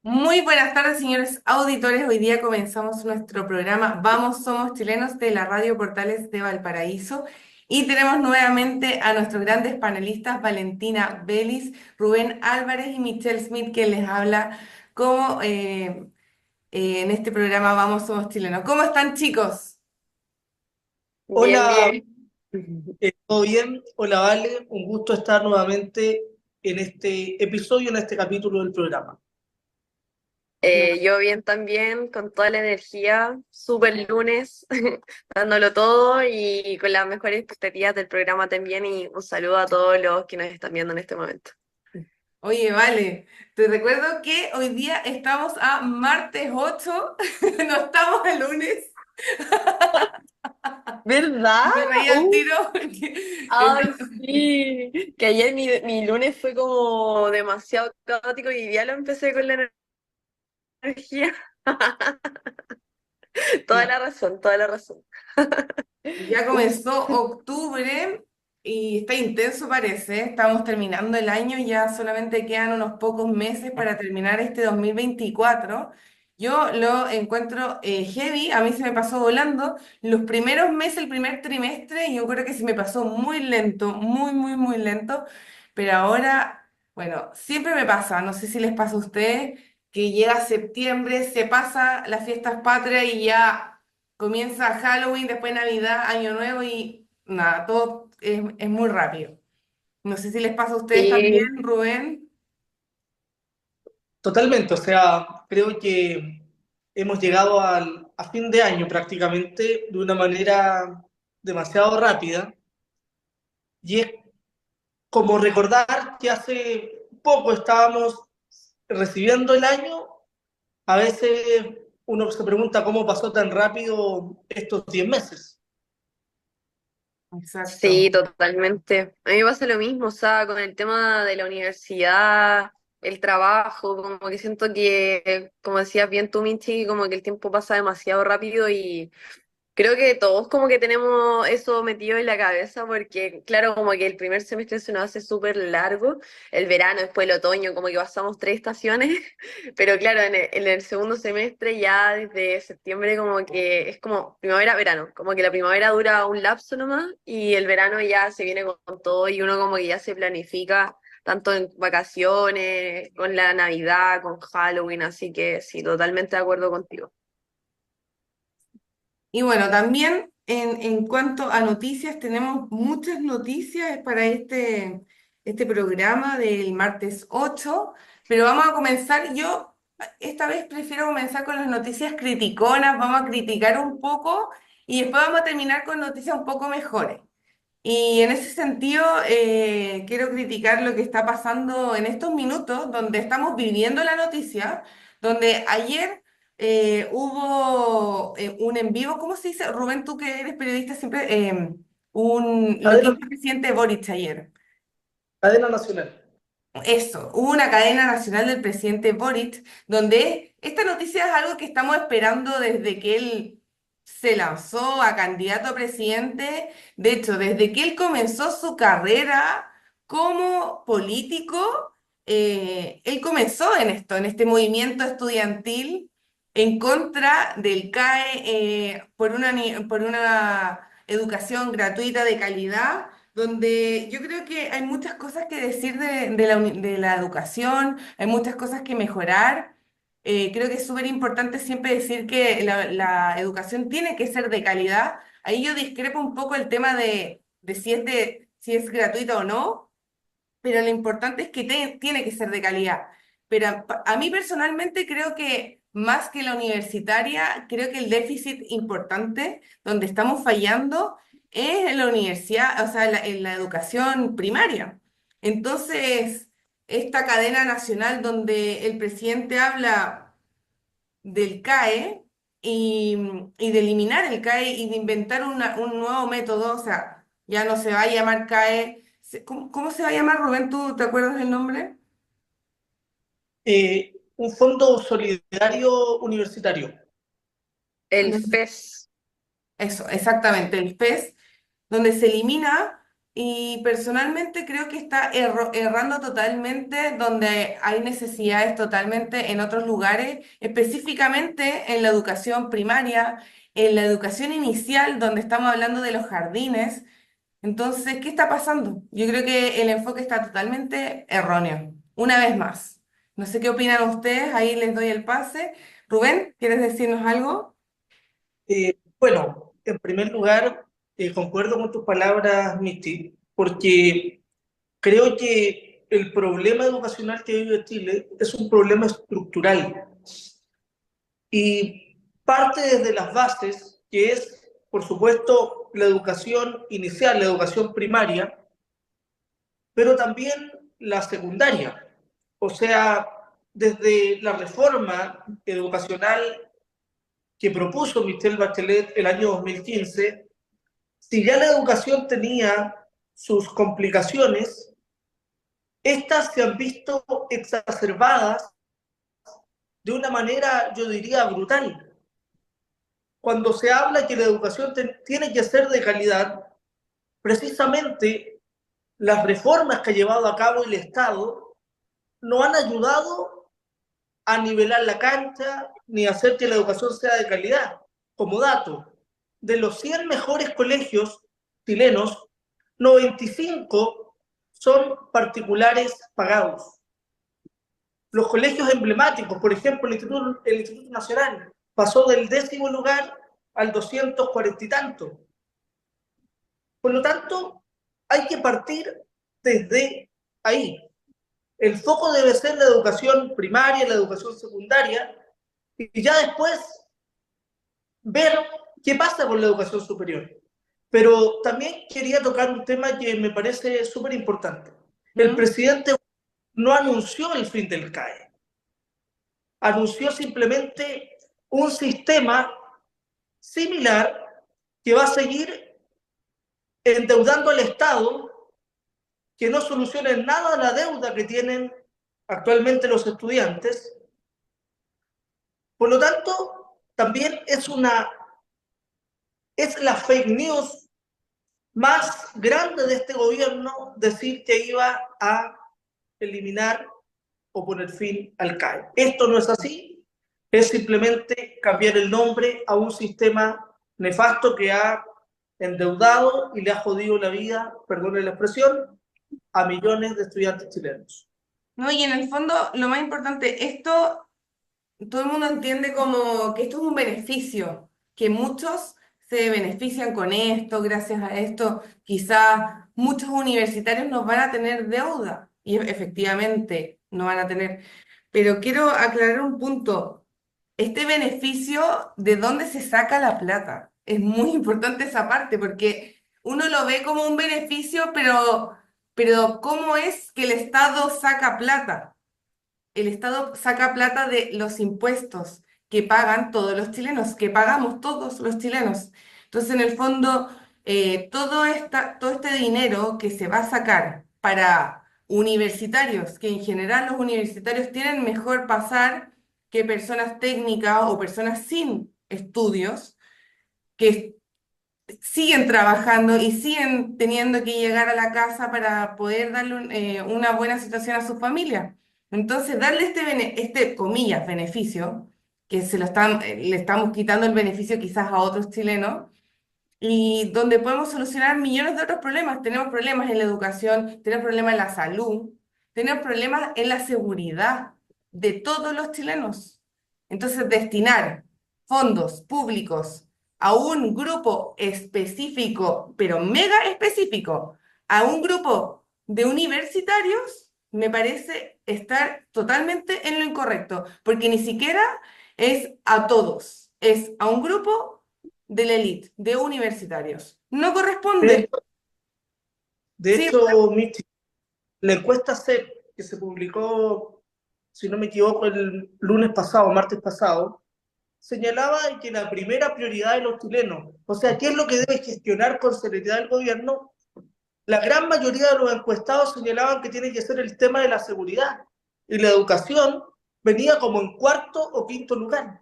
Muy buenas tardes, señores auditores. Hoy día comenzamos nuestro programa Vamos, Somos Chilenos de la Radio Portales de Valparaíso y tenemos nuevamente a nuestros grandes panelistas Valentina Belis, Rubén Álvarez y Michelle Smith, que les habla como en este programa Vamos, Somos Chilenos. ¿Cómo están, chicos? Bien, Hola, bien. ¿todo bien? Hola, Vale. Un gusto estar nuevamente en este episodio, en este capítulo del programa. Yo bien también, con toda la energía, súper lunes, dándolo todo y con las mejores expectativas del programa también y un saludo a todos los que nos están viendo en este momento. Oye, vale, te recuerdo que hoy día estamos a martes 8, no estamos a lunes. ¿Verdad? Me reí al Uh, tiro. Ay, sí, que ayer mi lunes fue como demasiado caótico y hoy día lo empecé con la energía. Toda No, la razón, toda la razón. ya comenzó octubre y está intenso parece. Estamos terminando el año, ya solamente quedan unos pocos meses para terminar este 2024. Yo lo encuentro heavy, a mí se me pasó volando. Los primeros meses, el primer trimestre, yo creo que se me pasó muy lento, muy, muy, muy lento. Pero ahora, bueno, siempre me pasa, no sé si les pasa a ustedes, que llega septiembre, se pasa las fiestas patrias y ya comienza Halloween, después Navidad, Año Nuevo y nada, todo es muy rápido. No sé si les pasa a ustedes también, Sí, Rubén. Totalmente, o sea, creo que hemos llegado a fin de año prácticamente de una manera demasiado rápida y es como recordar que hace poco estábamos recibiendo el año. A veces uno se pregunta cómo pasó tan rápido estos 10 meses. Exacto. sí, totalmente. A mí me pasa lo mismo, o sea, con el tema de la universidad, el trabajo, como que siento que, como decías bien tú, Michi, como que el tiempo pasa demasiado rápido y creo que todos como que tenemos eso metido en la cabeza porque, claro, como que el primer semestre se nos hace súper largo, el verano, después el otoño, como que pasamos 3 estaciones, pero claro, en el segundo semestre ya desde septiembre como que es como primavera-verano, como que la primavera dura un lapso nomás y el verano ya se viene con todo y uno como que ya se planifica tanto en vacaciones, con la Navidad, con Halloween, así que sí, totalmente de acuerdo contigo. Y bueno, también en cuanto a noticias, tenemos muchas noticias para este programa del martes 8, pero vamos a comenzar. Yo esta vez prefiero comenzar con las noticias criticonas, vamos a criticar un poco y después vamos a terminar con noticias un poco mejores. Y en ese sentido, quiero criticar lo que está pasando en estos minutos, donde estamos viviendo la noticia, donde ayer hubo un en vivo, ¿cómo se dice? Rubén, tú que eres periodista siempre, lo que Cadena, hizo el presidente Boric ayer. cadena nacional. Eso, hubo una cadena nacional del presidente Boric, donde esta noticia es algo que estamos esperando desde que él se lanzó a candidato a presidente. De hecho, desde que él comenzó su carrera como político, él comenzó en esto, en este movimiento estudiantil en contra del CAE, por una educación gratuita de calidad donde yo creo que hay muchas cosas que decir de la educación, hay muchas cosas que mejorar. Creo que es súper importante siempre decir que la educación tiene que ser de calidad. Ahí yo discrepo un poco el tema si es gratuita o no, pero lo importante es que tiene que ser de calidad. Pero a mí personalmente creo que más que la universitaria, creo que el déficit importante donde estamos fallando es en la universidad, o sea, en la educación primaria. Entonces, esta cadena nacional donde el presidente habla del CAE y de eliminar el CAE y de inventar un nuevo método, o sea, ya no se va a llamar CAE. ¿Cómo se va a llamar, Rubén? ¿Tú te acuerdas del nombre? Un fondo solidario universitario. El No. FES. Eso, exactamente, el PES, donde se elimina. y personalmente creo que está errando totalmente donde hay necesidades totalmente en otros lugares, específicamente en la educación primaria, en la educación inicial, donde estamos hablando de los jardines. Entonces, ¿qué está pasando? Yo creo que el enfoque está totalmente erróneo. Una vez más. No sé qué opinan ustedes, ahí les doy el pase. Rubén, ¿quieres decirnos algo? Bueno, en primer lugar, concuerdo con tus palabras, Misty, porque creo que el problema educacional que vive Chile es un problema estructural y parte desde las bases, que es, por supuesto, la educación inicial, la educación primaria, pero también la secundaria. O sea, desde la reforma educacional que propuso Michelle Bachelet el año 2015, si ya la educación tenía sus complicaciones, estas se han visto exacerbadas de una manera, yo diría, brutal. Cuando se habla que la educación tiene que ser de calidad, precisamente las reformas que ha llevado a cabo el Estado no han ayudado a nivelar la cancha ni a hacer que la educación sea de calidad. Como dato, de los 100 mejores colegios chilenos, 95 son particulares pagados. Los colegios emblemáticos, por ejemplo, el Instituto Nacional, pasó del 10º lugar al 240 y tanto. Por lo tanto, hay que partir desde ahí. El foco debe ser la educación primaria, la educación secundaria, y ya después ver qué pasa con la educación superior. Pero también quería tocar un tema que me parece súper importante. El ¿Mm? presidente no anunció el fin del CAE, anunció simplemente un sistema similar que va a seguir endeudando al Estado, que no solucione nada la deuda que tienen actualmente los estudiantes. Por lo tanto, también es la fake news más grande de este gobierno decir que iba a eliminar o poner fin al CAE. Esto no es así, es simplemente cambiar el nombre a un sistema nefasto que ha endeudado y le ha jodido la vida, perdone la expresión, a millones de estudiantes chilenos. No, y en el fondo, lo más importante, esto todo el mundo entiende como que esto es un beneficio, que muchos se benefician con esto, gracias a esto, quizás muchos universitarios nos van a tener deuda, y efectivamente no van a tener. Pero quiero aclarar un punto. Este beneficio, ¿de dónde se saca la plata? Es muy importante esa parte, porque uno lo ve como un beneficio, pero ¿cómo es que el Estado saca plata? El Estado saca plata de los impuestos que pagan todos los chilenos, que pagamos todos los chilenos. Entonces, en el fondo, todo este dinero que se va a sacar para universitarios, que en general los universitarios tienen mejor pasar que personas técnicas o personas sin estudios, que siguen trabajando y siguen teniendo que llegar a la casa para poder darle una buena situación a su familia. Entonces, darle este, comillas, beneficio, que le estamos quitando el beneficio quizás a otros chilenos, y donde podemos solucionar millones de otros problemas. Tenemos problemas en la educación, tenemos problemas en la salud, tenemos problemas en la seguridad de todos los chilenos. Entonces, destinar fondos públicos a un grupo específico, pero mega específico, a un grupo de universitarios, me parece estar totalmente en lo incorrecto, porque ni siquiera es a todos, es a un grupo de la élite, de universitarios. No De corresponde. hecho, de Sí, hecho Michi, la encuesta CEP que se publicó, si no me equivoco, el lunes pasado, martes pasado, señalaba que la primera prioridad de los chilenos, o sea, ¿qué es lo que debe gestionar con seriedad el gobierno? La gran mayoría de los encuestados señalaban que tiene que ser el tema de la seguridad y la educación venía como en cuarto o quinto lugar.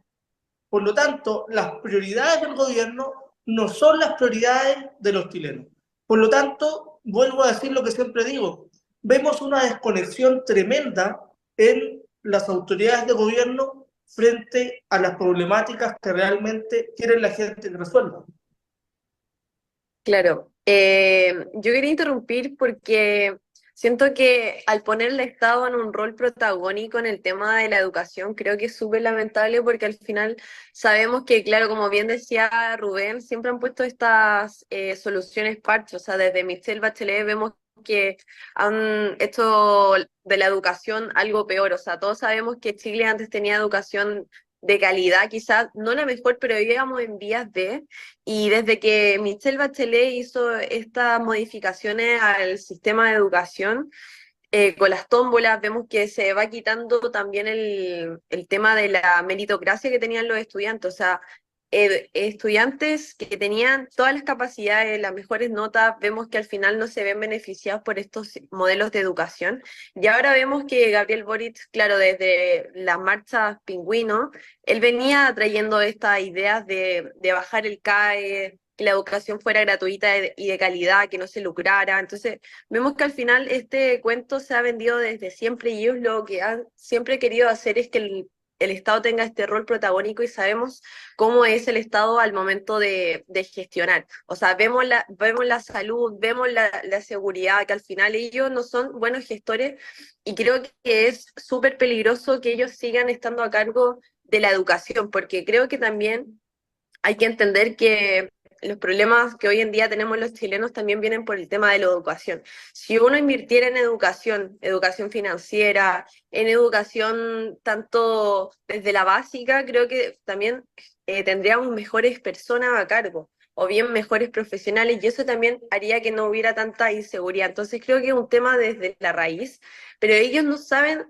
Por lo tanto, las prioridades del gobierno no son las prioridades de los chilenos. Por lo tanto, vuelvo a decir lo que siempre digo, vemos una desconexión tremenda en las autoridades de gobierno frente a las problemáticas que realmente quiere la gente que resuelva. Claro, yo quería interrumpir porque siento que al poner al Estado en un rol protagónico en el tema de la educación, creo que es súper lamentable porque al final sabemos que, claro, como bien decía Rubén, siempre han puesto estas soluciones parches, o sea, desde Michelle Bachelet vemos que han hecho de la educación algo peor, o sea, todos sabemos que Chile antes tenía educación de calidad, quizás no la mejor, pero íbamos en vías de... Y desde que Michelle Bachelet hizo estas modificaciones al sistema de educación, con las tómbolas, vemos que se va quitando también el tema de la meritocracia que tenían los estudiantes. O sea, estudiantes que tenían todas las capacidades, las mejores notas, vemos que al final no se ven beneficiados por estos modelos de educación. Y ahora vemos que Gabriel Boric, claro, desde las marchas Pingüino, él venía trayendo estas ideas de bajar el CAE, que la educación fuera gratuita y de calidad, que no se lucrara. Entonces, vemos que al final este cuento se ha vendido desde siempre y ellos lo que han siempre querido hacer es que el Estado tenga este rol protagónico y sabemos cómo es el Estado al momento de gestionar. O sea, vemos la salud, vemos la seguridad, que al final ellos no son buenos gestores y creo que es súper peligroso que ellos sigan estando a cargo de la educación, porque creo que también hay que entender que los problemas que hoy en día tenemos los chilenos también vienen por el tema de la educación. Si uno invirtiera en educación, educación financiera, en educación tanto desde la básica, creo que también tendríamos mejores personas a cargo o bien mejores profesionales y eso también haría que no hubiera tanta inseguridad. Entonces creo que es un tema desde la raíz, pero ellos no saben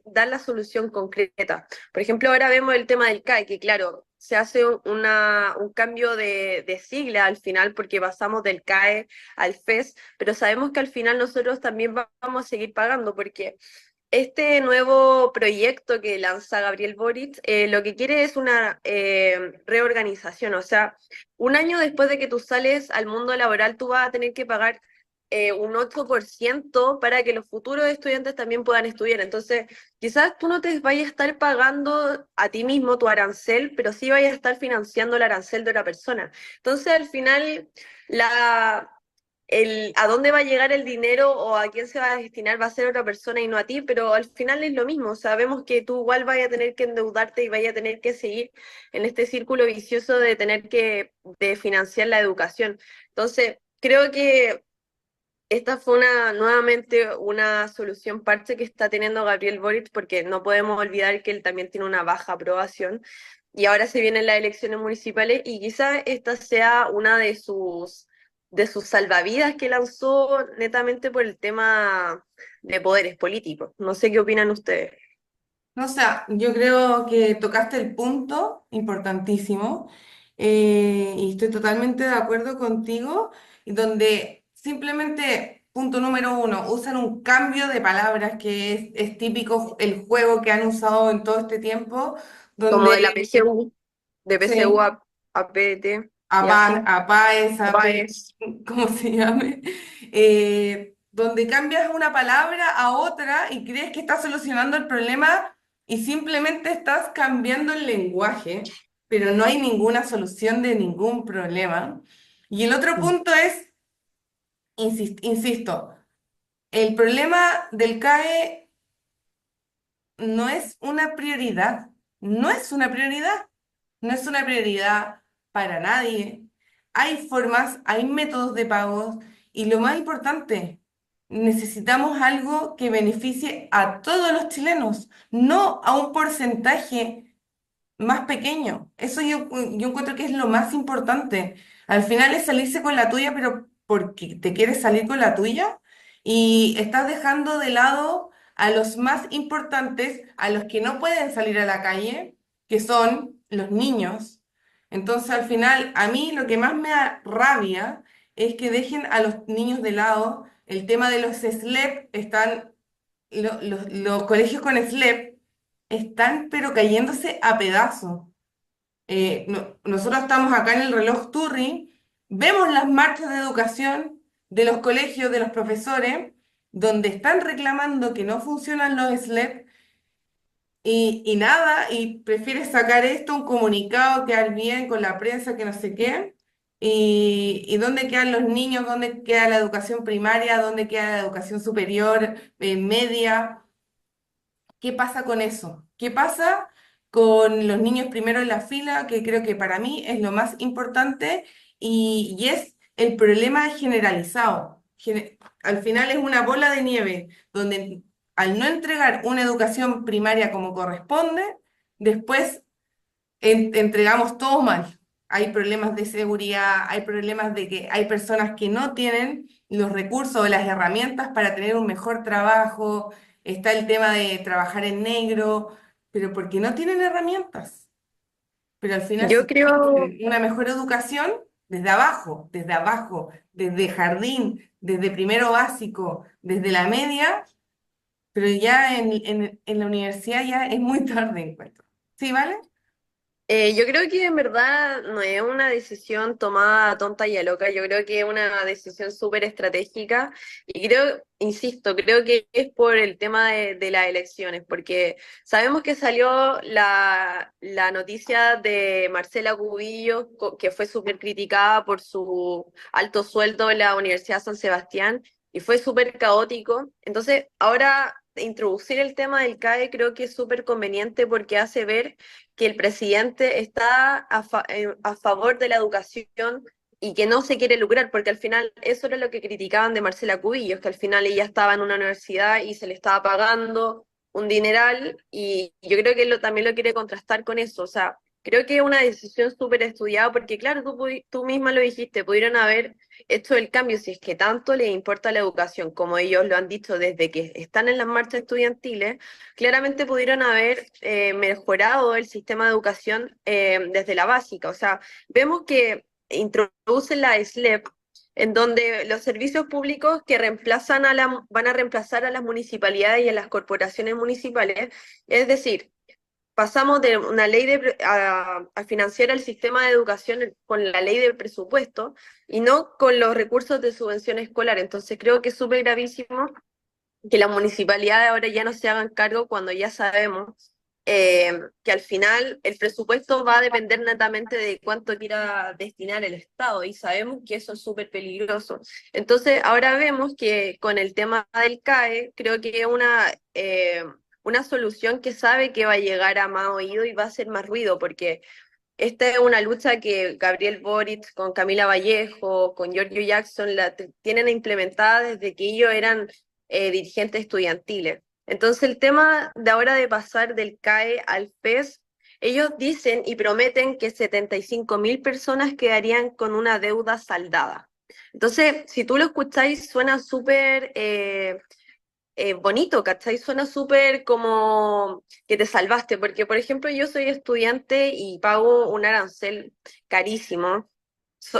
dar la solución concreta. Por ejemplo, ahora vemos el tema del CAE, que claro, se hace un cambio de sigla al final porque pasamos del CAE al FES, pero sabemos que al final nosotros también vamos a seguir pagando porque este nuevo proyecto que lanza Gabriel Boric lo que quiere es una reorganización, o sea, un año después de que tú sales al mundo laboral, tú vas a tener que pagar un 8% para que los futuros estudiantes también puedan estudiar. Entonces, quizás tú no te vayas a estar pagando a ti mismo tu arancel, pero sí vayas a estar financiando el arancel de otra persona. Entonces, al final, la, a dónde va a llegar el dinero o a quién se va a destinar va a ser otra persona y no a ti, pero al final es lo mismo. Sabemos que tú igual vayas a tener que endeudarte y vayas a tener que seguir en este círculo vicioso de tener que de financiar la educación. Entonces, creo que esta fue nuevamente una solución parche que está teniendo Gabriel Boric, porque no podemos olvidar que él también tiene una baja aprobación y ahora se vienen las elecciones municipales y quizás esta sea una de sus salvavidas que lanzó netamente por el tema de poderes políticos. No sé qué opinan ustedes. No, o sea, yo creo que tocaste el punto importantísimo y estoy totalmente de acuerdo contigo, y donde simplemente, punto número uno, usan un cambio de palabras que es típico el juego que han usado en todo este tiempo, Como de donde la PSU, de PSU sí, a PDT y APA, así. APAES, AP, Páez. ¿cómo se llame? Donde cambias una palabra a otra y crees que estás solucionando el problema y simplemente estás cambiando el lenguaje, pero no hay ninguna solución de ningún problema. Y el otro punto es, insisto, el problema del CAE no es una prioridad, no es una prioridad, no es una prioridad para nadie. Hay formas, hay métodos de pagos y lo más importante, necesitamos algo que beneficie a todos los chilenos, no a un porcentaje más pequeño. Eso yo encuentro que es lo más importante. Al final es salirse con la tuya, pero porque te quieres salir con la tuya y estás dejando de lado a los más importantes, a los que no pueden salir a la calle, que son los niños. Entonces, al final, a mí lo que más me da rabia es que dejen a los niños de lado. El tema de los SLEP están, los colegios con SLEP están pero cayéndose a pedazos. Nosotros estamos acá en el reloj Turri, vemos las marchas de educación de los colegios, de los profesores, donde están reclamando que no funcionan los SLEP y nada, y prefiere sacar esto, un comunicado, quedar bien con la prensa, que no sé qué. Y dónde quedan los niños? ¿Dónde queda la educación primaria? ¿Dónde queda la educación superior, media? ¿Qué pasa con eso? ¿Qué pasa con los niños primero en la fila? Que creo que para mí es lo más importante y es el problema generalizado. Al final es una bola de nieve donde al no entregar una educación primaria como corresponde, después entregamos todo mal. Hay problemas de seguridad, hay problemas de que hay personas que no tienen los recursos o las herramientas para tener un mejor trabajo. Está el tema de trabajar en negro, pero porque no tienen herramientas. Pero al final, Yo si creo, quieren una mejor educación, desde abajo, desde jardín, desde primero básico, desde la media, pero ya en la universidad ya es muy tarde, encuentro. ¿Sí, vale? yo creo que en verdad no es una decisión tomada tonta y a loca, yo creo que es una decisión súper estratégica y creo, insisto, creo que es por el tema de las elecciones, porque sabemos que salió la noticia de Marcela Cubillos, que fue súper criticada por su alto sueldo en la Universidad de San Sebastián y fue súper caótico. Entonces, ahora introducir el tema del CAE creo que es súper conveniente porque hace ver que el presidente está a favor de la educación y que no se quiere lucrar, porque al final eso era lo que criticaban de Marcela Cubillos, que al final ella estaba en una universidad y se le estaba pagando un dineral, y yo creo que él también lo quiere contrastar con eso, o sea, creo que es una decisión súper estudiada, porque claro, tú misma lo dijiste, pudieron haber hecho el cambio si es que tanto les importa la educación, como ellos lo han dicho desde que están en las marchas estudiantiles, claramente pudieron haber mejorado el sistema de educación desde la básica. O sea, vemos que introducen la SLEP, en donde los servicios públicos que van a reemplazar a las municipalidades y a las corporaciones municipales, es decir, pasamos de una ley a financiar el sistema de educación con la ley de presupuesto y no con los recursos de subvención escolar. Entonces creo que es súper gravísimo que las municipalidades ahora ya no se hagan cargo cuando ya sabemos que al final el presupuesto va a depender netamente de cuánto quiera destinar el Estado y sabemos que eso es súper peligroso. Entonces ahora vemos que con el tema del CAE creo que es una solución que sabe que va a llegar a más oído y va a hacer más ruido porque esta es una lucha que Gabriel Boric con Camila Vallejo, con Giorgio Jackson, tienen implementada desde que ellos eran dirigentes estudiantiles. Entonces el tema de ahora de pasar del CAE al FES, ellos dicen y prometen que 75.000 personas quedarían con una deuda saldada. Entonces, si tú lo escucháis, suena súper bonito, ¿cachai? Suena súper como que te salvaste, porque por ejemplo yo soy estudiante y pago un arancel carísimo,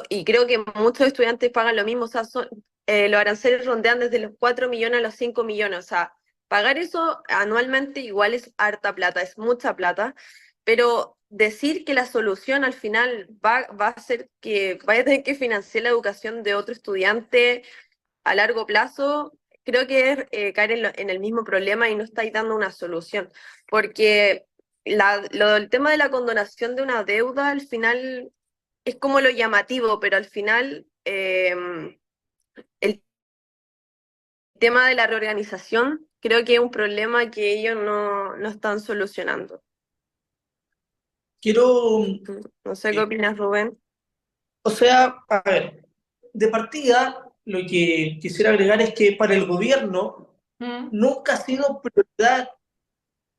y creo que muchos estudiantes pagan lo mismo, o sea, los aranceles rondean desde los 4 millones a los 5 millones, o sea, pagar eso anualmente igual es harta plata, es mucha plata, pero decir que la solución al final va a ser que vaya a tener que financiar la educación de otro estudiante a largo plazo, creo que es caer en el mismo problema y no estáis dando una solución, porque el tema de la condonación de una deuda al final es como lo llamativo, pero al final el tema de la reorganización creo que es un problema que ellos no están solucionando. Quiero, No sé qué eh, opinas, Rubén. o sea, a ver, de partida, lo que quisiera agregar es que para el gobierno Mm. nunca ha sido prioridad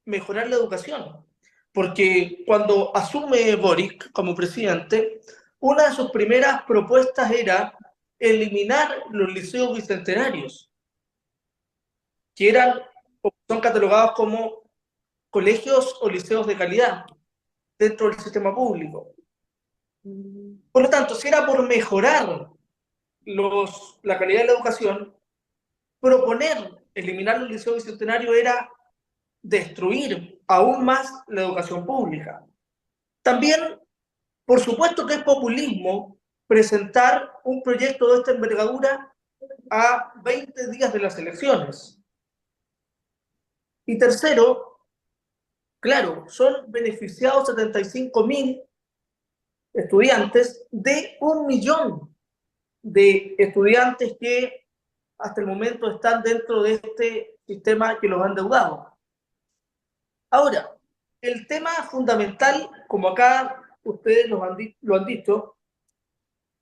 mejorar la educación, porque cuando asume Boric como presidente, una de sus primeras propuestas era eliminar los liceos bicentenarios, que eran o son catalogados como colegios o liceos de calidad dentro del sistema público. Por lo tanto, si era por mejorar la calidad de la educación, proponer eliminar los liceos bicentenarios era destruir aún más la educación pública. También, por supuesto que es populismo presentar un proyecto de esta envergadura a 20 días de las elecciones. Y tercero, claro, son beneficiados 75.000 estudiantes de 1 millón de estudiantes que hasta el momento están dentro de este sistema que los han endeudado. Ahora, el tema fundamental, como acá ustedes lo han dicho,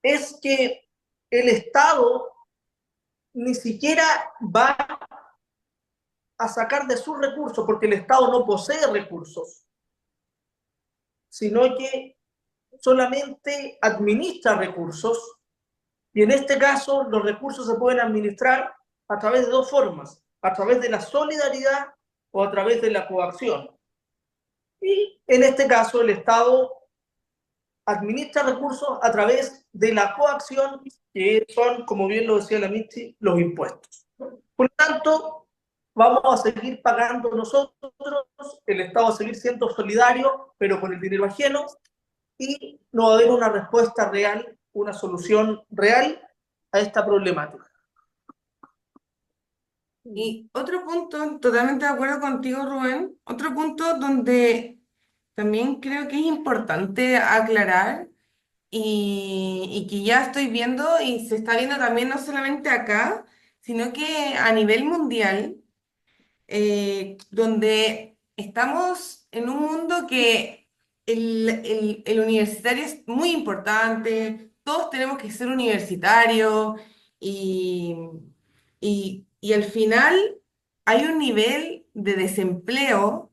es que el Estado ni siquiera va a sacar de sus recursos, porque el Estado no posee recursos, sino que solamente administra recursos, y en este caso los recursos se pueden administrar a través de dos formas: a través de la solidaridad o a través de la coacción. Y en este caso el Estado administra recursos a través de la coacción, que son, como bien lo decía la Michi, los impuestos. Por lo tanto, vamos a seguir pagando nosotros, el Estado va a seguir siendo solidario, pero con el dinero ajeno, y no va a haber una respuesta real, una solución real a esta problemática. Y otro punto, totalmente de acuerdo contigo, Rubén, otro punto donde también creo que es importante aclarar y que ya estoy viendo y se está viendo también no solamente acá, sino que a nivel mundial, donde estamos en un mundo que el universitario es muy importante, todos tenemos que ser universitarios y, y al final hay un nivel de desempleo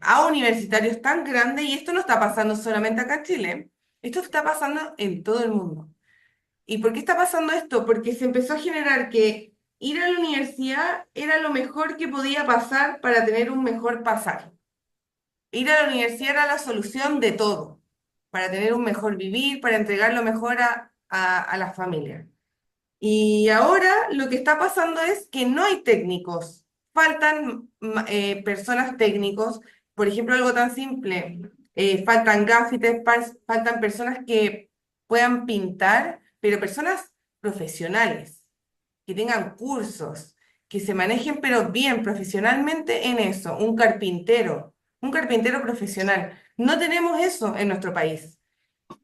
a universitarios tan grande y esto no está pasando solamente acá en Chile, esto está pasando en todo el mundo. ¿Y por qué está pasando esto? Porque se empezó a generar que ir a la universidad era lo mejor que podía pasar para tener un mejor pasaje. Ir a la universidad era la solución de todo, para tener un mejor vivir, para entregar lo mejor a las familias. Y ahora lo que está pasando es que no hay técnicos, faltan personas técnicos, por ejemplo, algo tan simple, faltan gafites, faltan personas que puedan pintar, pero personas profesionales, que tengan cursos, que se manejen pero bien profesionalmente en eso, un carpintero profesional. No tenemos eso en nuestro país.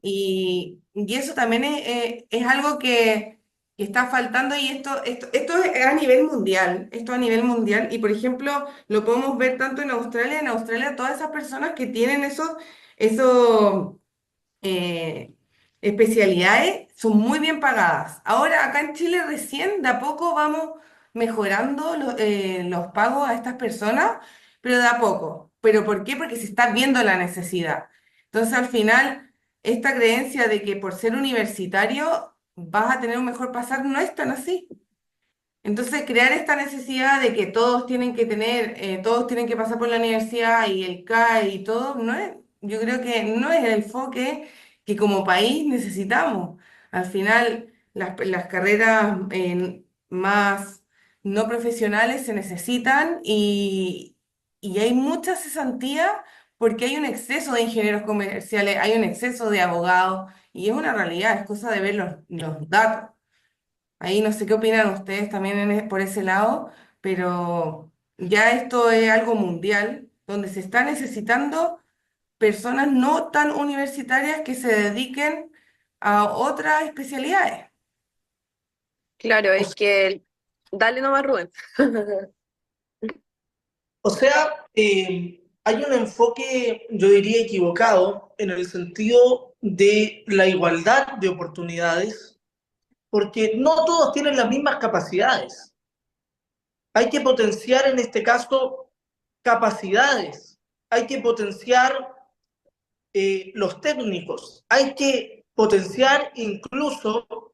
Y eso también es algo que está faltando y esto es a nivel mundial, esto a nivel mundial. Y por ejemplo, lo podemos ver tanto en Australia todas esas personas que tienen esos eh, especialidades son muy bien pagadas. Ahora acá en Chile recién de a poco vamos mejorando los pagos a estas personas, pero de a poco. ¿Pero por qué? Porque se está viendo la necesidad. Entonces al final, esta creencia de que por ser universitario vas a tener un mejor pasar no es tan así. Entonces, crear esta necesidad de que todos tienen que tener, todos tienen que pasar por la universidad y el CAE y todo, no es, yo creo que no es el enfoque que como país necesitamos. Al final, las carreras más no profesionales se necesitan y hay mucha cesantía porque hay un exceso de ingenieros comerciales, hay un exceso de abogados y es una realidad, es cosa de ver los datos. Ahí no sé qué opinan ustedes también por ese lado, pero ya esto es algo mundial, donde se está necesitando personas no tan universitarias que se dediquen a otras especialidades. Claro, O, es que dale nomás, Rubén. o sea, hay un enfoque, yo diría, equivocado en el sentido de la igualdad de oportunidades, porque no todos tienen las mismas capacidades. Hay que potenciar en este caso capacidades, hay que potenciar los técnicos, hay que potenciar incluso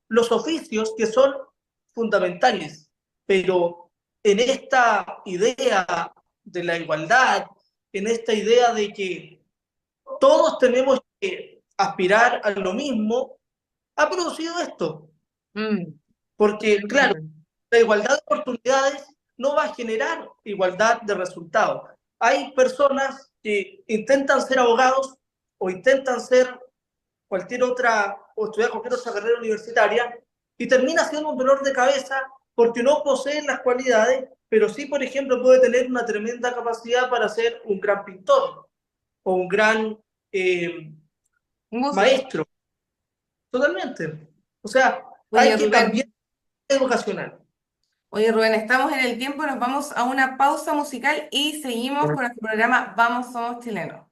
los oficios que son fundamentales, pero en esta idea de la igualdad, en esta idea de que todos tenemos que aspirar a lo mismo, ha producido esto. Mm, Porque, claro, totalmente. la igualdad de oportunidades no va a generar igualdad de resultados. Hay personas que intentan ser abogados o intentan ser cualquier otra, o estudiar cualquier otra carrera universitaria, y termina siendo un dolor de cabeza porque no posee las cualidades, pero sí, por ejemplo, puede tener una tremenda capacidad para ser un gran pintor o un gran eh, Músico. maestro, totalmente. O sea, hay Oye, que cambiar Rubén. educacional. Oye, Rubén, estamos en el tiempo, nos vamos a una pausa musical y seguimos con nuestro programa Vamos, Somos Chilenos.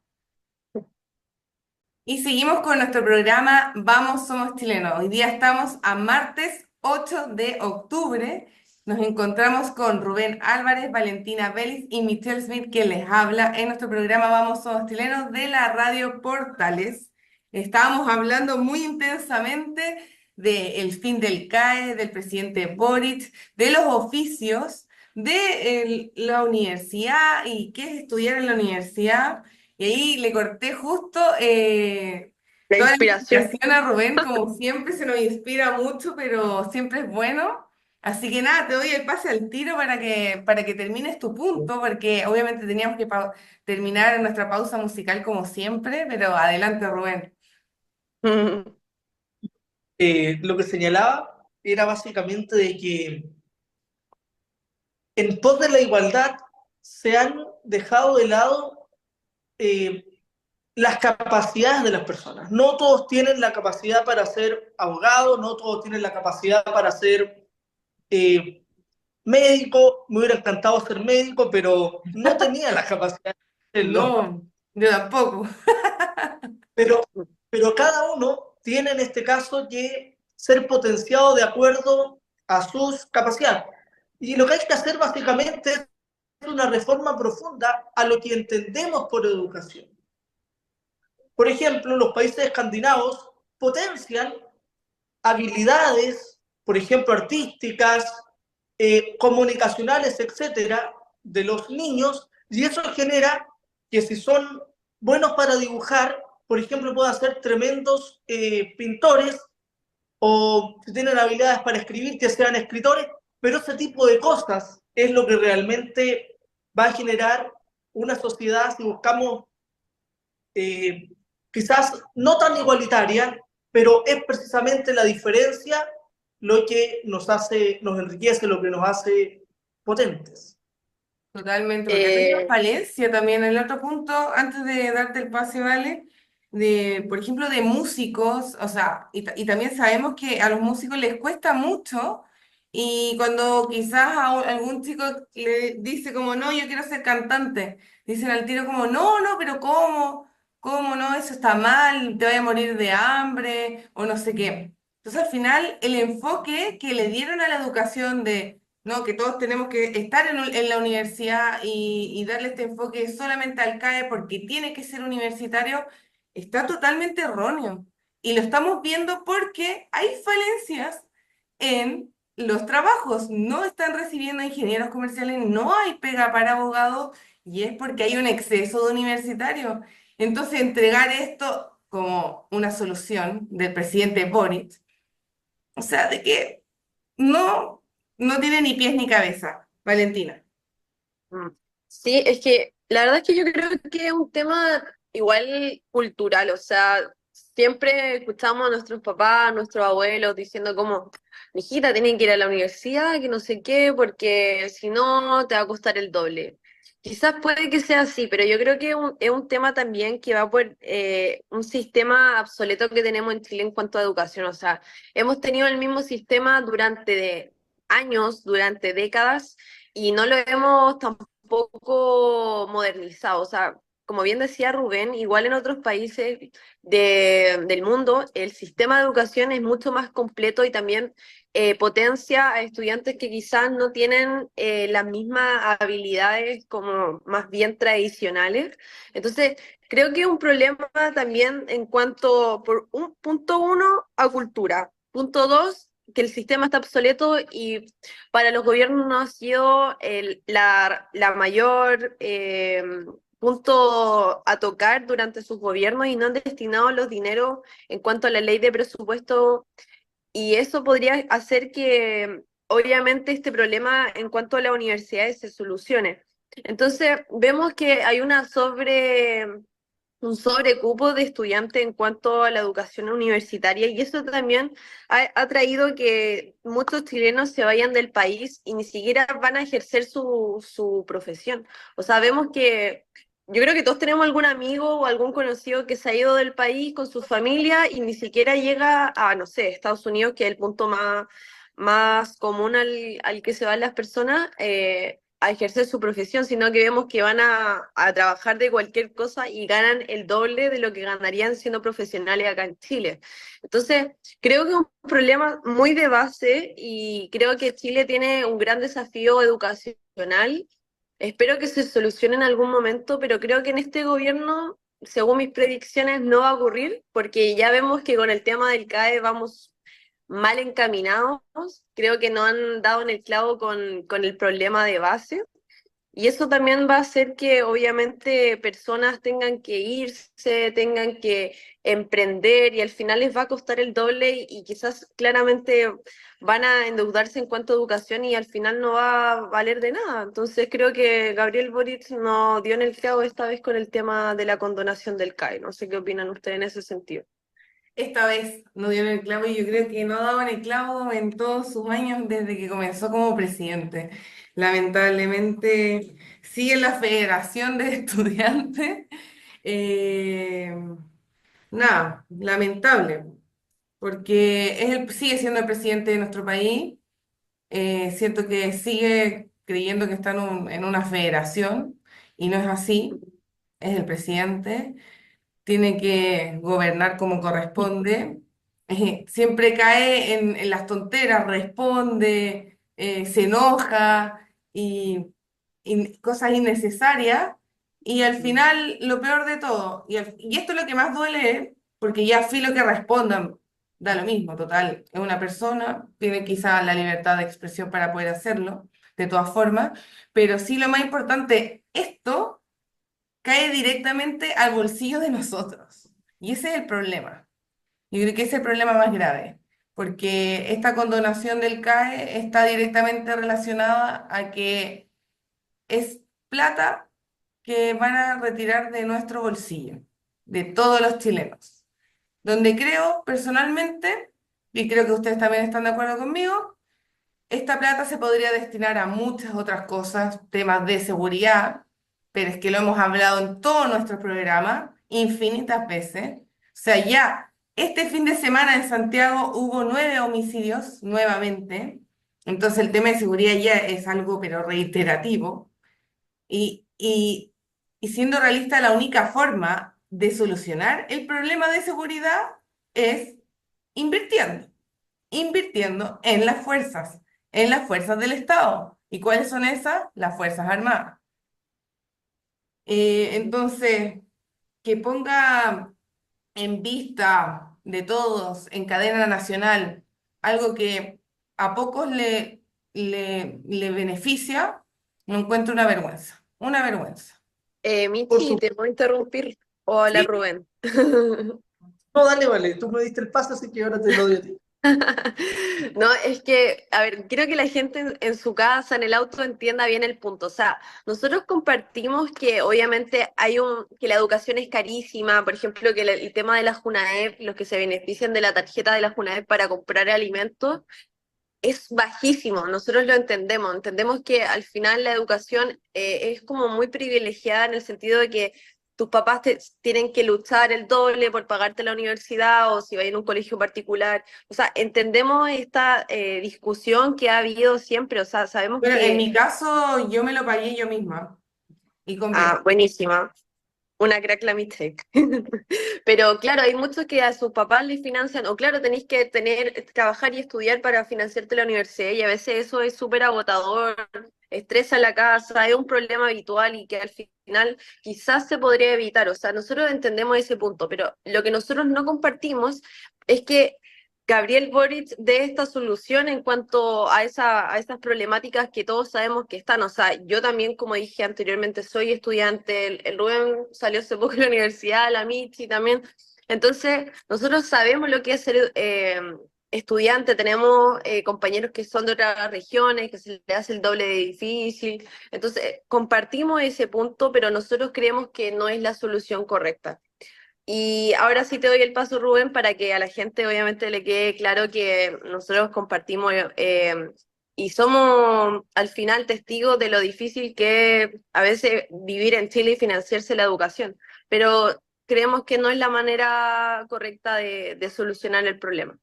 Y seguimos con nuestro programa Vamos, Somos Chilenos. Hoy día estamos a martes 8 de octubre. Nos encontramos con Rubén Álvarez, Valentina Vélez y Michelle Smith, que les habla en nuestro programa Vamos, Somos Chilenos de la Radio Portales. Estábamos hablando muy intensamente del fin del CAE, del presidente Boric, de los oficios, de la universidad y qué es estudiar en la universidad. Y ahí le corté justo La toda la inspiración. inspiración a Rubén, como siempre se nos inspira mucho, pero siempre es bueno. Así que nada, te doy el pase al tiro para que termines tu punto, porque obviamente teníamos que terminar nuestra pausa musical como siempre, pero adelante, Rubén. Lo que señalaba era básicamente de que en pos de la igualdad se han dejado de lado eh, las capacidades de las personas. No todos tienen la capacidad para ser abogado, no todos tienen la capacidad para ser eh, médico. Me hubiera encantado ser médico, pero no tenía la capacidad de hacerlo. No, yo tampoco. Pero, pero cada uno tiene en este caso que ser potenciado de acuerdo a sus capacidades. Y lo que hay que hacer básicamente es una reforma profunda a lo que entendemos por educación. Por ejemplo, los países escandinavos potencian habilidades, por ejemplo, artísticas, comunicacionales, etcétera, de los niños, y eso genera que si son buenos para dibujar, por ejemplo, puedan ser tremendos pintores, o si tienen habilidades para escribir, que sean escritores, pero ese tipo de cosas es lo que realmente va a generar una sociedad, si buscamos eh, quizás no tan igualitaria, pero es precisamente la diferencia lo que nos hace, nos enriquece, lo que nos hace potentes. Totalmente, porque acá hay una Eh, falencia también. El otro punto, antes de darte el pase, ¿vale? De, por ejemplo, de músicos, o sea, y también sabemos que a los músicos les cuesta mucho, y cuando quizás algún chico le dice como, no, yo quiero ser cantante, dicen al tiro como, no, no, pero ¿cómo? ¿Cómo no? Eso está mal, te vaya a morir de hambre, o no sé qué. Entonces, al final, el enfoque que le dieron a la educación de no, que todos tenemos que estar en la universidad y darle este enfoque solamente al CAE porque tiene que ser universitario, está totalmente erróneo. Y lo estamos viendo porque hay falencias en los trabajos. No están recibiendo ingenieros comerciales, no hay pega para abogados y es porque hay un exceso de universitarios. Entonces, entregar esto como una solución del presidente Boric, o sea, de que no, no tiene ni pies ni cabeza, Valentina. Mm. Sí, es que la verdad es que yo creo que es un tema igual cultural, o sea, siempre escuchamos a nuestros papás, a nuestros abuelos diciendo como, mijita, tienen que ir a la universidad, que no sé qué, porque si no te va a costar el doble. Quizás puede que sea así, pero yo creo que es un tema también que va por un sistema obsoleto que tenemos en Chile en cuanto a educación, o sea, hemos tenido el mismo sistema durante años, durante décadas, y no lo hemos tampoco modernizado. O sea, como bien decía Rubén, igual en otros países del mundo, el sistema de educación es mucho más completo y también potencia a estudiantes que quizás no tienen las mismas habilidades como más bien tradicionales. Entonces, creo que es un problema también en cuanto, por un punto uno, a cultura. Punto dos, que el sistema está obsoleto y para los gobiernos no ha sido la mayor punto a tocar durante sus gobiernos y no han destinado los dineros en cuanto a la ley de presupuesto y eso podría hacer que obviamente este problema en cuanto a las universidades se solucione. Entonces vemos que hay una un sobrecupo de estudiantes en cuanto a la educación universitaria y eso también ha traído que muchos chilenos se vayan del país y ni siquiera van a ejercer su profesión. O sea, vemos que yo creo que todos tenemos algún amigo o algún conocido que se ha ido del país con su familia y ni siquiera llega a, no sé, Estados Unidos, que es el punto más común al que se van las personas. A ejercer su profesión, sino que vemos que van a trabajar de cualquier cosa y ganan el doble de lo que ganarían siendo profesionales acá en Chile. Entonces, creo que es un problema muy de base y creo que Chile tiene un gran desafío educacional. Espero que se solucione en algún momento, pero creo que en este gobierno, según mis predicciones, no va a ocurrir, porque ya vemos que con el tema del CAE vamos mal encaminados, creo que no han dado en el clavo con el problema de base. Y eso también va a hacer que obviamente personas tengan que irse, tengan que emprender y al final les va a costar el doble y quizás claramente van a endeudarse en cuanto a educación y al final no va a valer de nada. Entonces creo que Gabriel Boric no dio en el clavo esta vez con el tema de la condonación del CAE. No sé qué opinan ustedes en ese sentido. Esta vez no dio en el clavo y yo creo que no ha dado en el clavo en todos sus años desde que comenzó como presidente. Lamentablemente sigue la Federación de Estudiantes. Eh, Nada, lamentable, porque sigue siendo el presidente de nuestro país. Siento que sigue creyendo que está en una federación y no es así. Es el presidente, tiene que gobernar como corresponde. Siempre cae en las tonteras, responde, se enoja y cosas innecesarias. Y al final, lo peor de todo, y esto es lo que más duele, porque ya filo que respondan, da lo mismo, total, es una persona, tiene quizá la libertad de expresión para poder hacerlo, de todas formas, pero sí lo más importante, esto cae directamente al bolsillo de nosotros. Y ese es el problema. Yo creo que ese es el problema más grave, porque esta condonación del CAE está directamente relacionada a que es plata que van a retirar de nuestro bolsillo, de todos los chilenos. Donde creo personalmente, y creo que ustedes también están de acuerdo conmigo, esta plata se podría destinar a muchas otras cosas, temas de seguridad, pero es que lo hemos hablado en todo nuestro programa infinitas veces. O sea, ya este fin de semana en Santiago hubo 9 homicidios nuevamente, entonces el tema de seguridad ya es algo pero reiterativo. Y, y, y siendo realista, la única forma de solucionar el problema de seguridad es invirtiendo invirtiendo en las fuerzas del Estado. ¿Y cuáles son esas? Las Fuerzas Armadas. Entonces, que ponga en vista de todos, en cadena nacional, algo que a pocos le beneficia, no encuentro una vergüenza. Una vergüenza. Por Michi, su... ¿te puedo interrumpir? Hola, Sí, Rubén. No, dale, vale, tú me diste el paso, así que ahora te lo doy a ti. No, es que, a ver, quiero que la gente en su casa, en el auto, entienda bien el punto. O sea, nosotros compartimos que obviamente que la educación es carísima, por ejemplo, que el tema de la Junaep, los que se benefician de la tarjeta de la Junaep para comprar alimentos, es bajísimo, nosotros lo entendemos que al final la educación es como muy privilegiada en el sentido de que tus papás tienen que luchar el doble por pagarte la universidad o si vas en un colegio particular. O sea, entendemos esta discusión que ha habido siempre, o sea, sabemos pero en que, mi caso yo me lo pagué yo misma y con beca. buenísima, una crack la Mitech. Pero claro, hay muchos que a sus papás les financian, o claro, tenéis que trabajar y estudiar para financiarte la universidad, y a veces eso es súper agotador, estresa la casa, es un problema habitual y que al final quizás se podría evitar. O sea, nosotros entendemos ese punto, pero lo que nosotros no compartimos es que Gabriel Boric dé esta solución en cuanto a esas problemáticas que todos sabemos que están. O sea, yo también, como dije anteriormente, soy estudiante, el Rubén salió hace poco de la universidad, la Michi también. Entonces, nosotros sabemos lo que es ser estudiante, tenemos compañeros que son de otras regiones, que se les hace el doble de difícil. Entonces, compartimos ese punto, pero nosotros creemos que no es la solución correcta. Y ahora sí te doy el paso, Rubén, para que a la gente obviamente le quede claro que nosotros compartimos y somos al final testigos de lo difícil que es a veces vivir en Chile y financiarse la educación, pero creemos que no es la manera correcta de solucionar el problema.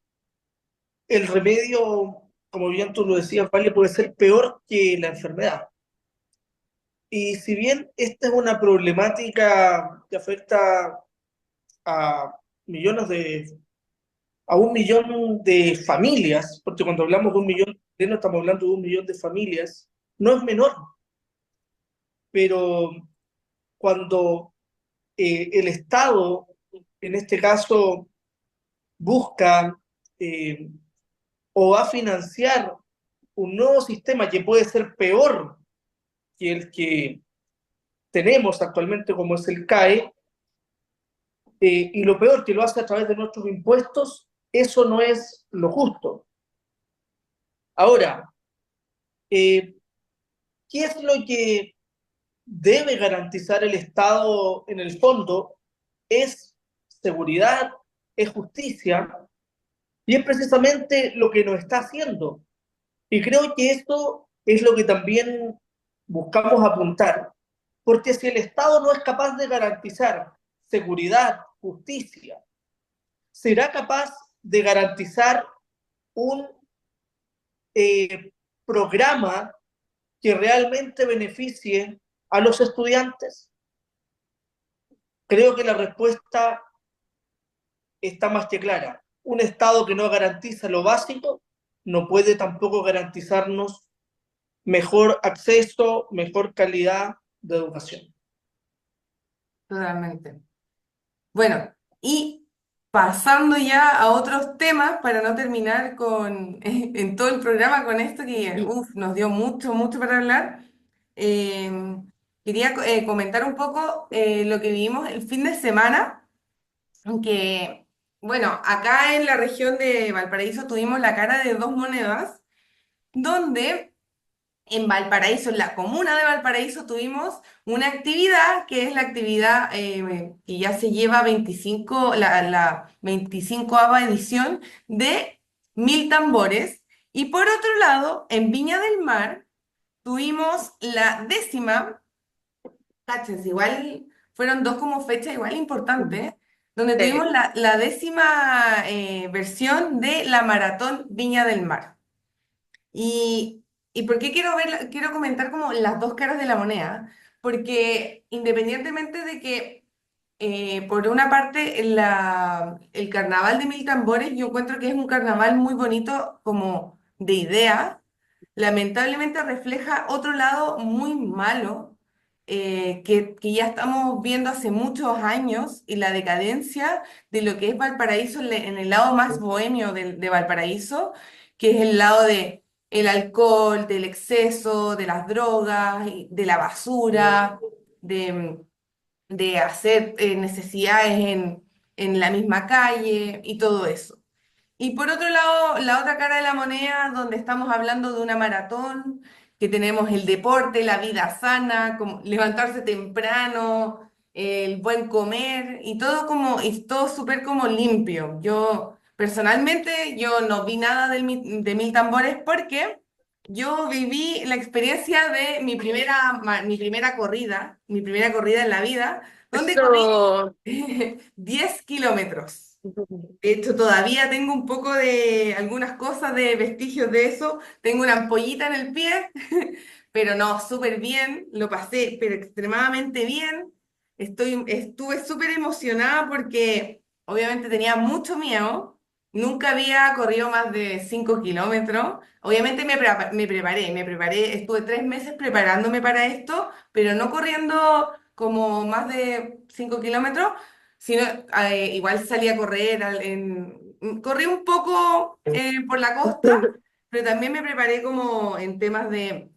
El remedio, como bien tú lo decías, vale, puede ser peor que la enfermedad. Y si bien esta es una problemática que afecta a millones a 1 millón de familias, porque cuando hablamos de 1 millón de chilenos estamos hablando de 1 millón de familias, no es menor, pero cuando el Estado, en este caso, busca eh, o va a financiar un nuevo sistema que puede ser peor que el que tenemos actualmente, como es el CAE, y lo peor, que lo hace a través de nuestros impuestos, eso no es lo justo. Ahora, ¿qué es lo que debe garantizar el Estado en el fondo? Es seguridad, es justicia, y es precisamente lo que nos está haciendo. Y creo que esto es lo que también buscamos apuntar, porque si el Estado no es capaz de garantizar seguridad, justicia, será capaz de garantizar un eh, programa que realmente beneficie a los estudiantes. Creo que la respuesta está más que clara. Un Estado que no garantiza lo básico no puede tampoco garantizarnos mejor acceso, mejor calidad de educación. Totalmente. Bueno, y pasando ya a otros temas para no terminar con en todo el programa con esto que nos dio mucho, mucho para hablar. eh, quería comentar un poco lo que vivimos el fin de semana, que, bueno, acá en la región de Valparaíso tuvimos la cara de dos monedas, donde en Valparaíso, en la comuna de Valparaíso, tuvimos una actividad que es la actividad que ya se lleva 25, la 25ª edición de Mil Tambores. Y por otro lado, en Viña del Mar, tuvimos la 10ª, cáchense, igual fueron dos como fechas igual importantes, donde Sí. tuvimos la 10ª versión de la Maratón Viña del Mar. Y, ¿Y por qué quiero comentar como las dos caras de la moneda? Porque independientemente de que, por una parte, el carnaval de Mil Tambores, yo encuentro que es un carnaval muy bonito como de idea, lamentablemente refleja otro lado muy malo, que ya estamos viendo hace muchos años, y la decadencia de lo que es Valparaíso en el lado más bohemio de Valparaíso, que es el lado de el alcohol, del exceso, de las drogas, de la basura, de, de hacer necesidades en la misma calle y todo eso. Y por otro lado, la otra cara de la moneda, donde estamos hablando de una maratón, que tenemos el deporte, la vida sana, como levantarse temprano, el buen comer y todo súper como limpio. Yo personalmente yo no vi nada de Mil Tambores porque yo viví la experiencia de mi primera corrida en la vida, donde corrí Eso. 10 kilómetros. De hecho, todavía tengo un poco de algunas cosas de vestigios de eso. Tengo una ampollita en el pie, pero no, súper bien. Lo pasé, pero extremadamente bien. Estuve súper emocionada porque obviamente tenía mucho miedo. Nunca había corrido más de 5 kilómetros. Obviamente me preparé. Estuve 3 meses preparándome para esto, pero no corriendo como más de 5 kilómetros, sino igual salí a correr, corrí un poco por la costa, pero también me preparé como en temas de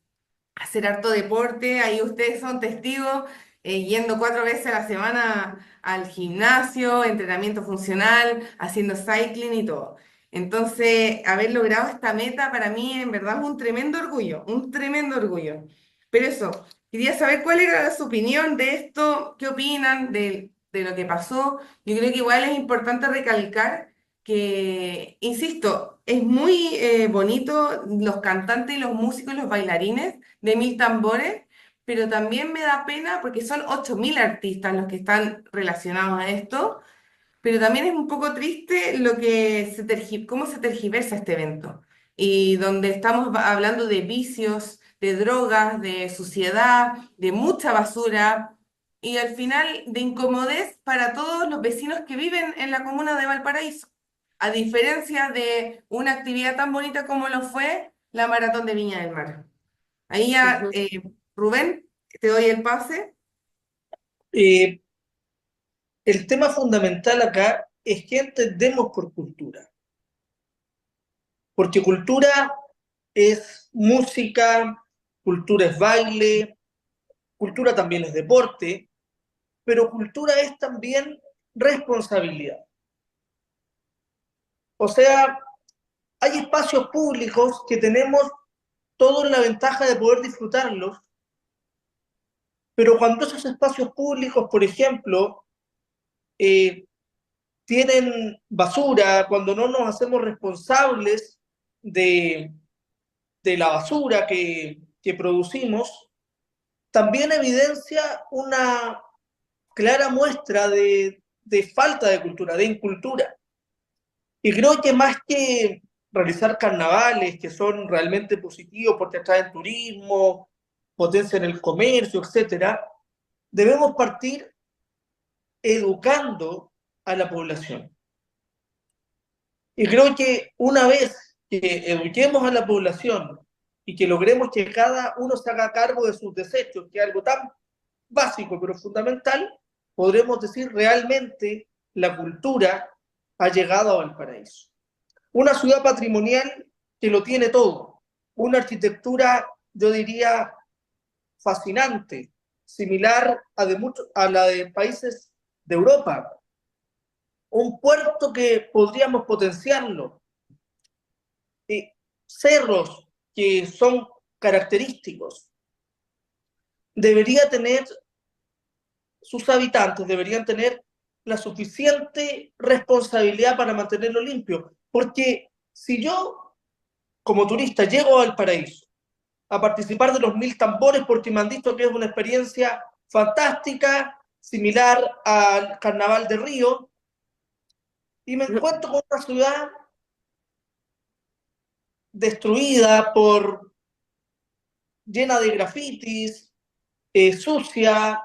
hacer harto deporte. Ahí ustedes son testigos, yendo 4 veces a la semana al gimnasio, entrenamiento funcional, haciendo cycling y todo. Entonces, haber logrado esta meta para mí en verdad es un tremendo orgullo, un tremendo orgullo. Pero eso, quería saber cuál era su opinión de esto, qué opinan de lo que pasó. Yo creo que igual es importante recalcar que, insisto, es muy bonito los cantantes y los músicos y los bailarines de Mil Tambores, pero también me da pena porque son 8.000 artistas los que están relacionados a esto, pero también es un poco triste lo que cómo se tergiversa este evento y donde estamos hablando de vicios, de drogas, de suciedad, de mucha basura y al final de incomodez para todos los vecinos que viven en la comuna de Valparaíso, a diferencia de una actividad tan bonita como lo fue la Maratón de Viña del Mar. Ahí ya, Ujú. Rubén, te doy el pase. Eh, el tema fundamental acá es que entendemos por cultura, porque cultura es música, cultura es baile, cultura también es deporte, pero cultura es también responsabilidad. O sea, hay espacios públicos que tenemos todos la ventaja de poder disfrutarlos, pero cuando esos espacios públicos, por ejemplo, eh, tienen basura, cuando no nos hacemos responsables de, de la basura que producimos, también evidencia una clara muestra de falta de cultura, de incultura. Y creo que más que realizar carnavales que son realmente positivos porque atraen turismo, potencian el comercio, etcétera, debemos partir educando a la población. Y creo que una vez que eduquemos a la población y que logremos que cada uno se haga cargo de sus desechos, que es algo tan básico pero fundamental, podremos decir realmente la cultura ha llegado a Valparaíso. Una ciudad patrimonial que lo tiene todo, una arquitectura, yo diría, fascinante, similar a la de países de Europa, un puerto que podríamos potenciarlo, cerros que son característicos, debería tener, sus habitantes deberían tener la suficiente responsabilidad para mantenerlo limpio, porque si yo como turista llego al paraíso a participar de los Mil Tambores porque me han dicho que es una experiencia fantástica, similar al Carnaval de Río, y me encuentro con una ciudad destruida llena de grafitis, sucia,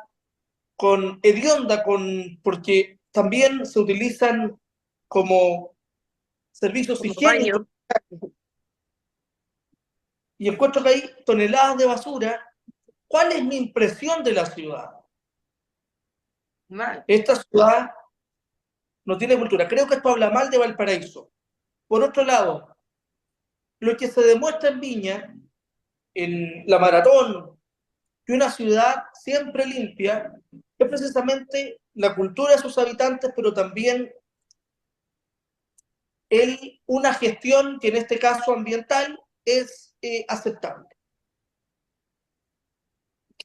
con hedionda, porque también se utilizan como servicios Como higiénicos, baño. y encuentro que hay toneladas de basura. ¿Cuál es mi impresión de la ciudad? Mal. Esta ciudad no tiene cultura. Creo que esto habla mal de Valparaíso. Por otro lado, lo que se demuestra en Viña, en la maratón, que una ciudad siempre limpia, es precisamente la cultura de sus habitantes, pero también una gestión que en este caso ambiental es aceptable.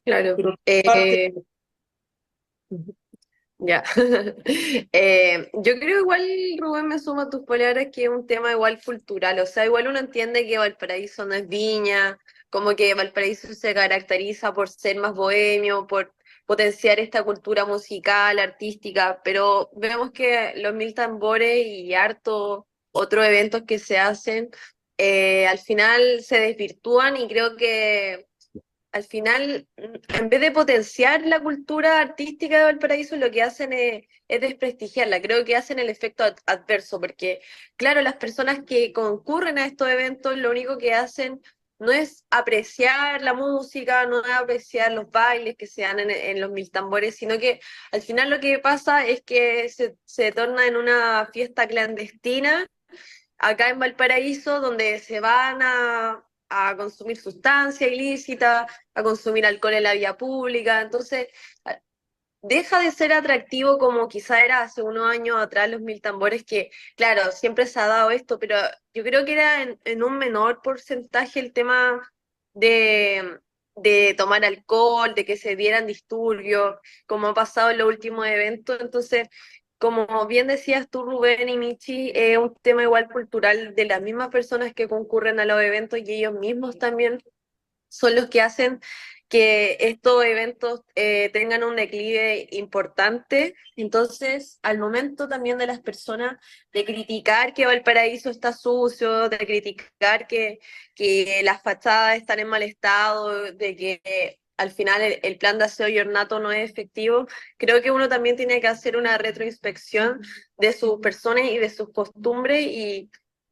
Claro. Pero parte, Ya. Yo creo igual, Rubén, me sumo a tus palabras que es un tema igual cultural. O sea, igual uno entiende que Valparaíso no es Viña, como que Valparaíso se caracteriza por ser más bohemio, por potenciar esta cultura musical, artística, pero vemos que los Mil Tambores y harto otros eventos que se hacen, al final se desvirtúan y creo que al final, en vez de potenciar la cultura artística de Valparaíso, lo que hacen es desprestigiarla. Creo que hacen el efecto adverso, porque, claro, las personas que concurren a estos eventos, lo único que hacen no es apreciar la música, no es apreciar los bailes que se dan en los mil tambores, sino que al final lo que pasa es que se torna en una fiesta clandestina acá en Valparaíso, donde se van a consumir sustancia ilícita, a consumir alcohol en la vía pública. Entonces, deja de ser atractivo como quizá era hace unos años atrás los mil tambores, que claro, siempre se ha dado esto, pero yo creo que era en un menor porcentaje el tema de, de tomar alcohol, de que se dieran disturbios, como ha pasado en los últimos eventos. Entonces, como bien decías tú, Rubén y Michi, es un tema igual cultural de las mismas personas que concurren a los eventos y ellos mismos también son los que hacen que estos eventos tengan un declive importante. Entonces, al momento también de las personas de criticar que Valparaíso está sucio, de criticar que las fachadas están en mal estado, de que al final el plan de aseo y ornato no es efectivo, creo que uno también tiene que hacer una retroinspección de sus personas y de sus costumbres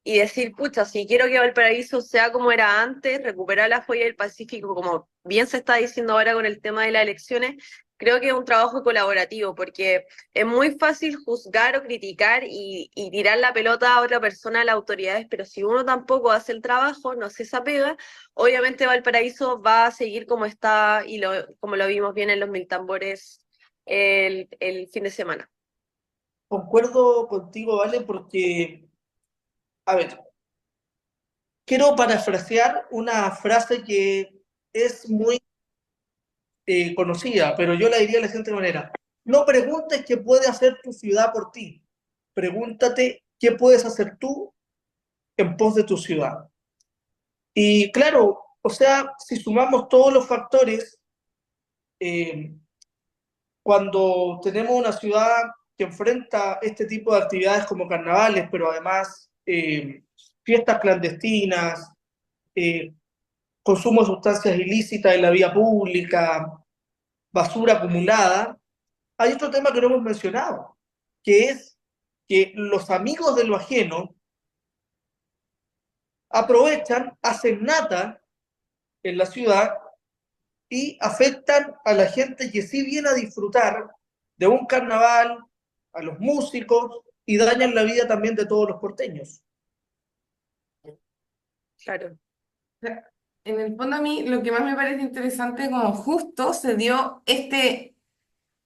y decir, pucha, si quiero que Valparaíso sea como era antes, recuperar la joya del Pacífico, como bien se está diciendo ahora con el tema de las elecciones, creo que es un trabajo colaborativo, porque es muy fácil juzgar o criticar y tirar la pelota a otra persona, a las autoridades, pero si uno tampoco hace el trabajo, no se apega, obviamente Valparaíso va a seguir como está y como lo vimos bien en los Mil Tambores el fin de semana. Concuerdo contigo, ¿vale? Porque, a ver, quiero parafrasear una frase que es muy conocida, pero yo la diría de la siguiente manera. No preguntes qué puede hacer tu ciudad por ti. Pregúntate qué puedes hacer tú en pos de tu ciudad. Y claro, o sea, si sumamos todos los factores, eh, cuando tenemos una ciudad que enfrenta este tipo de actividades como carnavales, pero además fiestas clandestinas, eh, consumo de sustancias ilícitas en la vía pública, basura acumulada, hay otro tema que no hemos mencionado, que es que los amigos de lo ajeno aprovechan, hacen nata en la ciudad y afectan a la gente que sí viene a disfrutar de un carnaval, a los músicos y dañan la vida también de todos los porteños. Claro. Sea, en el fondo a mí lo que más me parece interesante, como justo se dio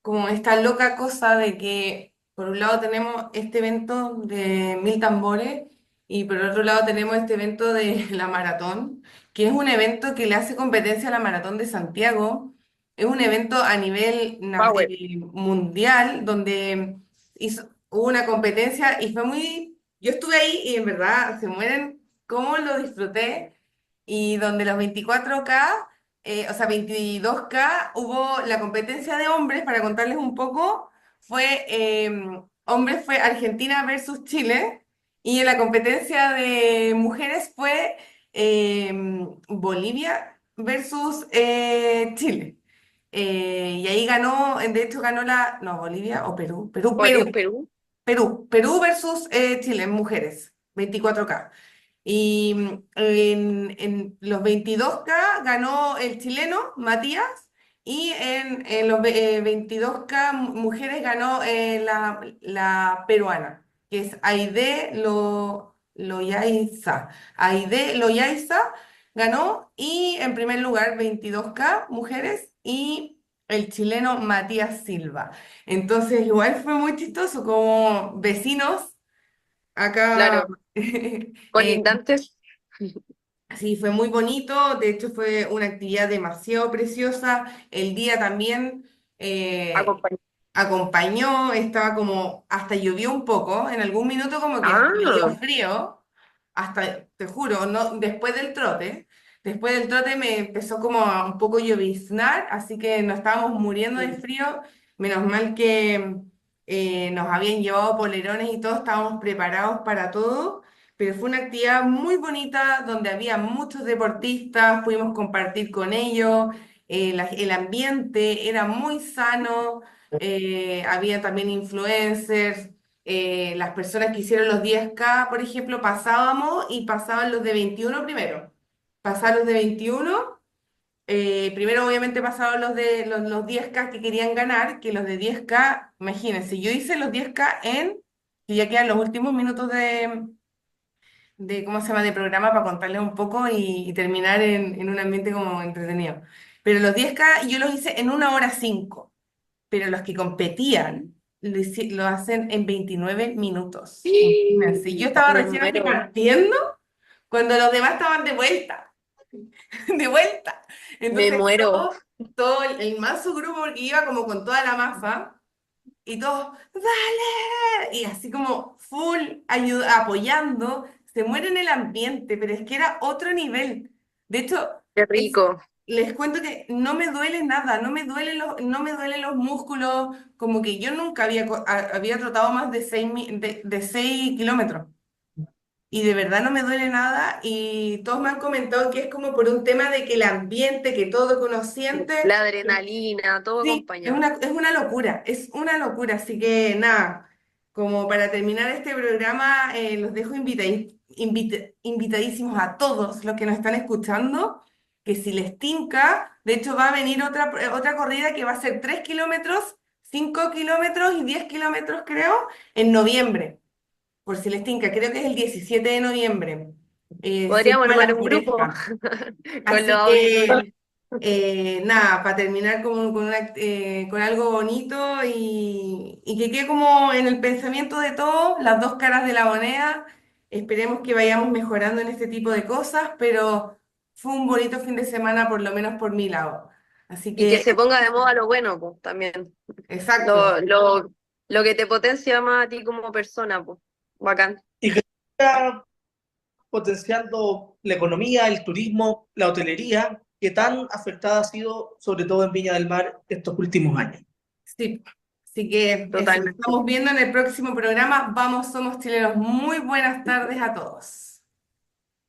como esta loca cosa de que por un lado tenemos este evento de Mil Tambores y por otro lado tenemos este evento de la maratón, que es un evento que le hace competencia a la Maratón de Santiago. Es un evento a nivel Power. mundial donde hubo una competencia y fue muy... Yo estuve ahí y en verdad se mueren cómo lo disfruté y donde los 24K o sea, 22K, hubo la competencia de hombres, para contarles un poco, hombres fue Argentina versus Chile, y en la competencia de mujeres fue Bolivia versus Chile. Y ahí ganó, de hecho ganó no, Bolivia o Perú, Perú, Perú. Perú versus Chile en mujeres, 24K. Y en los 22K ganó el chileno Matías y en los 22K mujeres ganó la peruana, que es Loyaiza. Aide Loyaiza ganó y en primer lugar 22K mujeres y el chileno Matías Silva. Entonces igual fue muy chistoso como vecinos acá. Claro. eh, Colindantes. Sí, fue muy bonito, de hecho fue una actividad demasiado preciosa. El día también eh, Acompañados. acompañó, estaba como, hasta llovió un poco, en algún minuto como que hasta me dio Ah, frío, hasta, te juro, no, después del trote me empezó como a un poco lloviznar, así que nos estábamos muriendo de frío, menos mal que nos habían llevado polerones y todo, estábamos preparados para todo, pero fue una actividad muy bonita donde había muchos deportistas, pudimos compartir con ellos, el ambiente era muy sano, había también influencers, las personas que hicieron los 10K, por ejemplo, pasábamos y pasaban los de 21 primero. Pasaban los de 21, primero obviamente pasaban los 10K que querían ganar, que los de 10K, imagínense, yo hice los 10K que ya quedan los últimos minutos ¿cómo se llama?, de programa para contarles un poco y terminar en un ambiente como entretenido. Pero los 10K yo los hice en 1 hora 5. pero los que competían lo hacen en 29 minutos. Imagínense, yo estaba Me recién así muero, partiendo cuando los demás estaban de vuelta, de vuelta. me Entonces muero. todo el mazo grupo, porque iba como con toda la masa, y todos, ¡dale! Y así como full apoyando, se muere en el ambiente, pero es que era otro nivel. De hecho, Qué es- rico. les cuento que no me duele nada, no me duelen los músculos, como que yo nunca había trotado más de 6 kilómetros. Y de verdad no me duele nada y todos me han comentado que es como por un tema de que el ambiente, que todo que uno siente, La adrenalina, todo sí, acompañado. es una locura. Así que nada, como para terminar este programa, los dejo invitadísimos a todos los que nos están escuchando, que si les tinca, de hecho va a venir otra corrida que va a ser 3 kilómetros, 5 kilómetros y 10 kilómetros creo, en noviembre por si les tinca, creo que es el 17 de noviembre. Se Podríamos llama armar La un grupo Floresta. con los Así audífonos. que, nada, para terminar con algo bonito y que quede como en el pensamiento de todos, las dos caras de la moneda. Esperemos que vayamos mejorando en este tipo de cosas, pero fue un bonito fin de semana, por lo menos por mi lado. Así Y que que, se ponga de moda lo bueno, pues, también. exacto. Lo que te potencia más a ti como persona, pues. Bacán. Y que está potenciando la economía, el turismo, la hotelería, que tan afectada ha sido, sobre todo en Viña del Mar, estos últimos años. Sí, así que eso, nos Totalmente. estamos viendo en el próximo programa. Vamos, somos chilenos. Muy buenas tardes a todos.